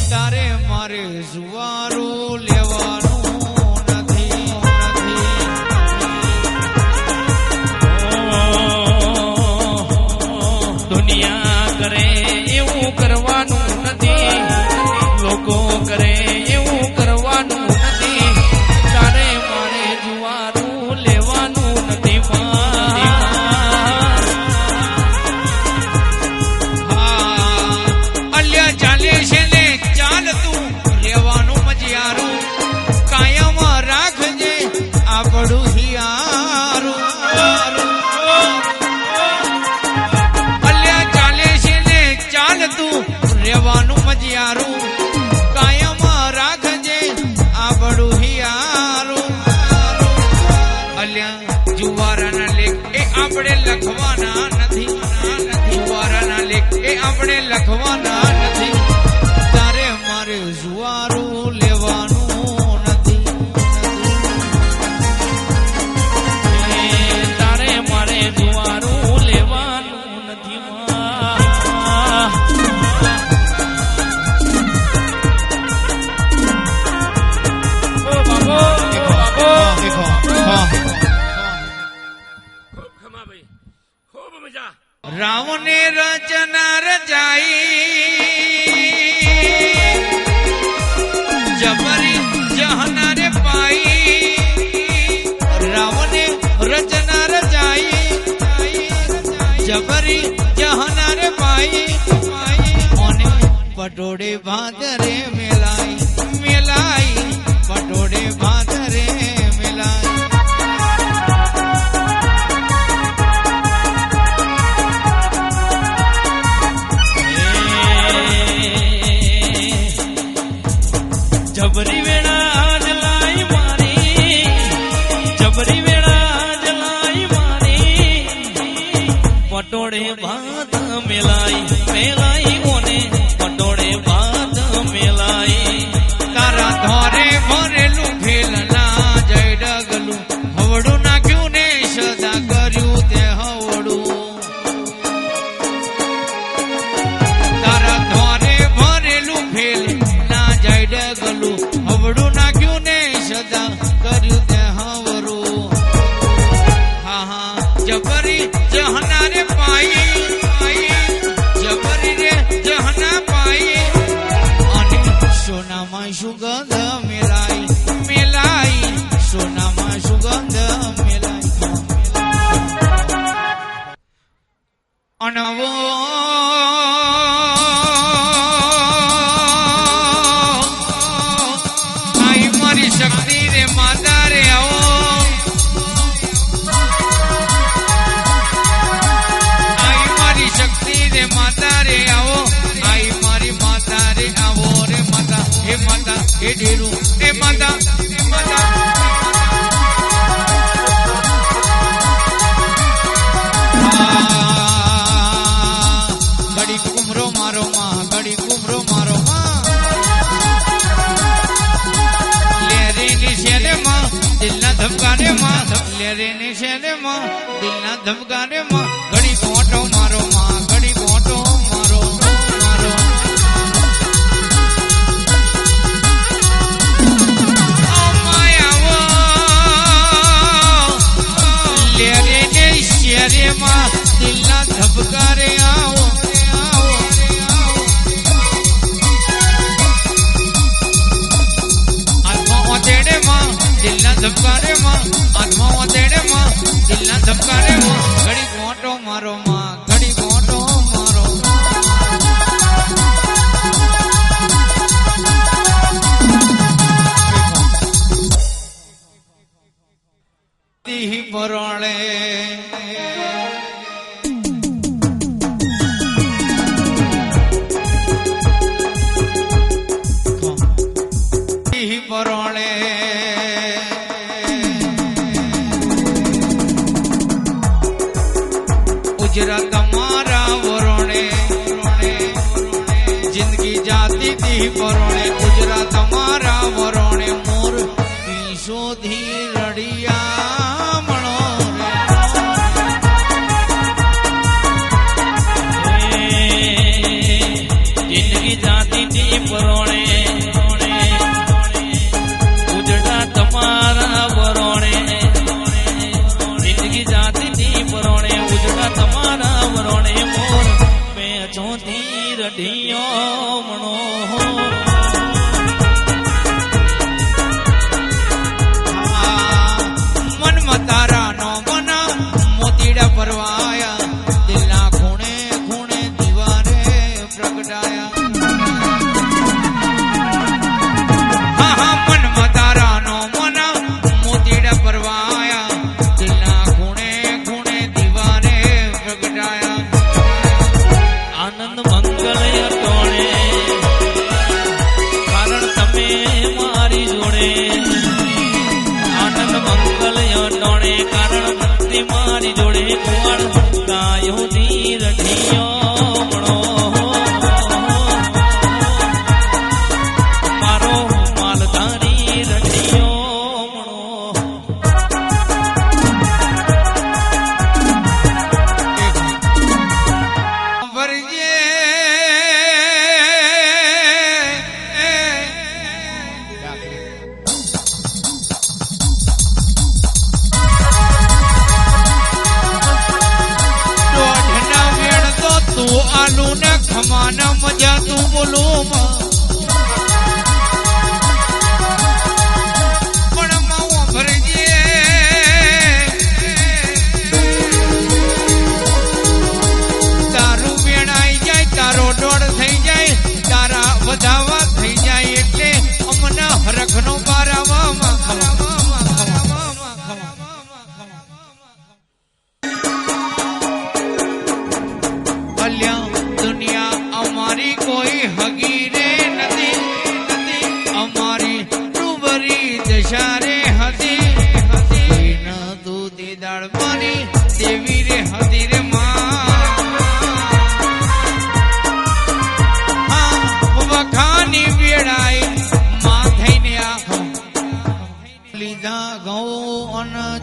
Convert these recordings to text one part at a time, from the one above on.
તારે મારે જુવારું લેવાનું નથી દુનિયા કરે એવું કરવાનું નથી, લોકો કરે એવું કરવાનું નથી, તારે મારે જુવારું લેવાનું નથી. અલ્યા ચાલે છે ને ચાલતું લેવાનું મજિયારું, કાયમ રાખજે આપણું હિયારું. અલ્યા ચાલે છે ને ચાલતું લેવાનું મજિયારું, કાયમ રાખજે આપણું હિયારું. અલ્યા જુવારાના લેખ એ આપણે લખવાના નથી, જુવારાના લેખ એ આપણે લખવાના નથી, તારે મારે જુવારું લેવાનું નથી. તારે મારે જુવારું લેવાનું નથી. રાવને રચના રચાઈ જબરી જહનારે પાઈ, રાવને રચના રચાઈ જબરી જહનારે પાઈ, અને પટોળે ભાદરે મેલાઈ મેલાઈ, પટોળે ભાદરે મેલાઈ. જબરી વેળા જલાઈ મારી, જબરી વેળા જલાઈ મારી, પટોળે ભાત મેલાઈ મેલાઈ, ઓને પટોળે ભાત મેલાઈ. તારા ધોરે ભરેલું ખેલના જય ડગલું, હવડું નાખ્યું ને સદા કર્યું તે હવડું. તારા ધોરે ભરેલું ખેલના જય ડગલું, હવડું નાખ્યું ને સદા કર્યું તે હવરું. હા હા જબરી જહનારે પાઈ, જબરી રે જહના પાઈ, અને સોનામાં સુગંધ મેલાઈ મેલાઈ, સોનામાં સુગંધ મેલાઈ. અનવો આઈ મારી શક્તિ રે માતા રે આવો, આઈ મારી શક્તિ રે માતા રે આવો, આઈ મારી માતા રે આવો રે માતા, હે માતા હે ઢેરું હે માતા હે માતા. ઘડી કુમરો મારો માં, ઘડી કુમરો મારો માં, લેરે ની શેરે માં દિલના ધબકારે માં, લેરે ની શેરે માં દિલના ધબકારે માં, ઘડી કોટો મારો માં, ઘડી કોટો મારો મારો. ઓ માયાવો લેરે ની શેરે માં દિલના ધબકારે આવો આવો. આત્મા ઓતેડે માં દિલના ધબકારે માં, આત્મા ઓતેડે માં દિલના ધબકારે માં, ઘડી કોટો મારો માં, ઘડી કોટો મારો. તી પરણે પરણે ઉજરા તમારા વરણે, જિંદગી જાતી તી પરણે, ઉજરા તમારા વરણે, મોર શોધી રડિયા મણો જિંદગી જાતી તી પરોણે,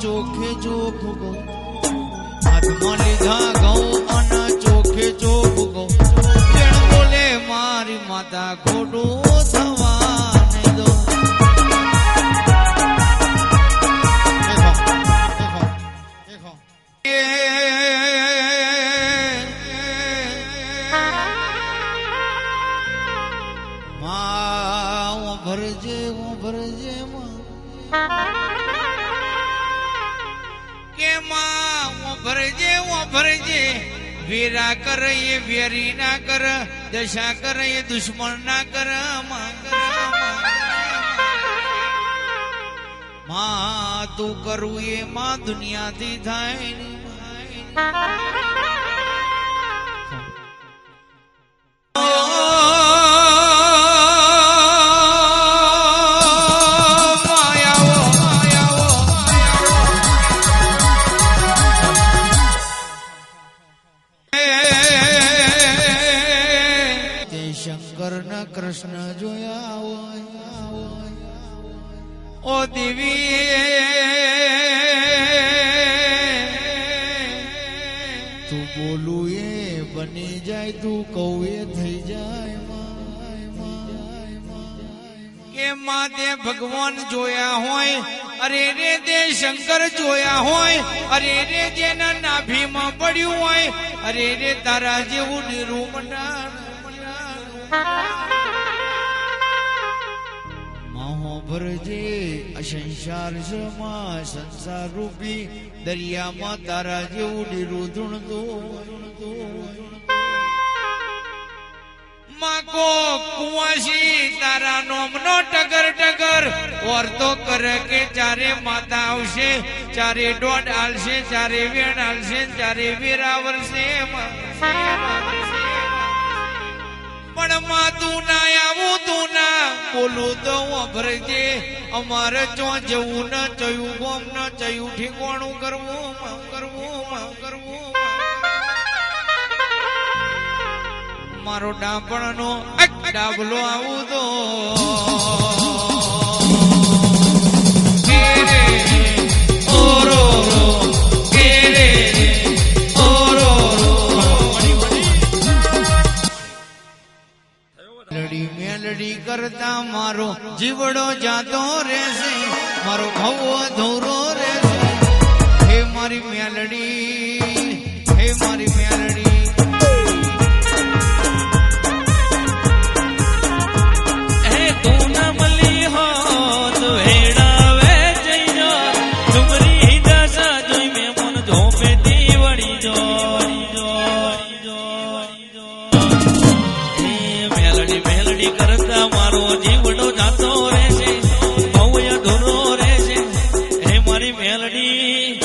ચોખે ચોખ ગો હાથમાં લીધા ઘઉં અને ચોખે ચોખ ગો જણ બોલે મારી માતા ખોટું થવા નહીં દો ભરજે કે ભરજે વેરા કર એ વેરી ના કર દશા કર એ દુશ્મન ના કર માં તું કરું એ માં દુનિયાથી થાય કૃષ્ણ જોયા હોય ઓ દેવી તું બોલું એ બની જાય તું કહું એ થઈ જાય કે માં તે ભગવાન જોયા હોય અરે રે તે શંકર જોયા હોય અરે રે જેના નાભીમાં પડ્યું હોય અરે રે તારા જેવું નિરૂપના ભરજે અસંસાર માં સંસાર રૂપી દરિયામાં તારા જેવું નિરુધુણ દો માકો કુવાસી તારા નોમનો ટગર ટગર વર્તો કરે કે ચારે માતા આવશે ચારે દોઢ આલશે ચારે વેણ આલશે ચારે વેરા વરસે પણ માં તું ના આવું તું ના બોલું તો ભરજે અમારે ચો જવું ન ચયું ગોમ ન ચયું ઠીકોણું કરવું મારો ડાપણ નો ડાબલો આવું તો મેલડી કરતા મારો જીવડો જાતો રહેશે મારો ભવો ધોરો રહેશે હે મારી મેલડી હે મારી મેલડી હે તું ન મળી હો તો હેડાવે જઈજો ડુંગરી દશા જોઈ મે મન ધોપેતી વળી જો મેલડી કરતા મારો જીવડો જાતો રહેશે ભવ્ય ધોરો રહેશે હે મારી મેલડી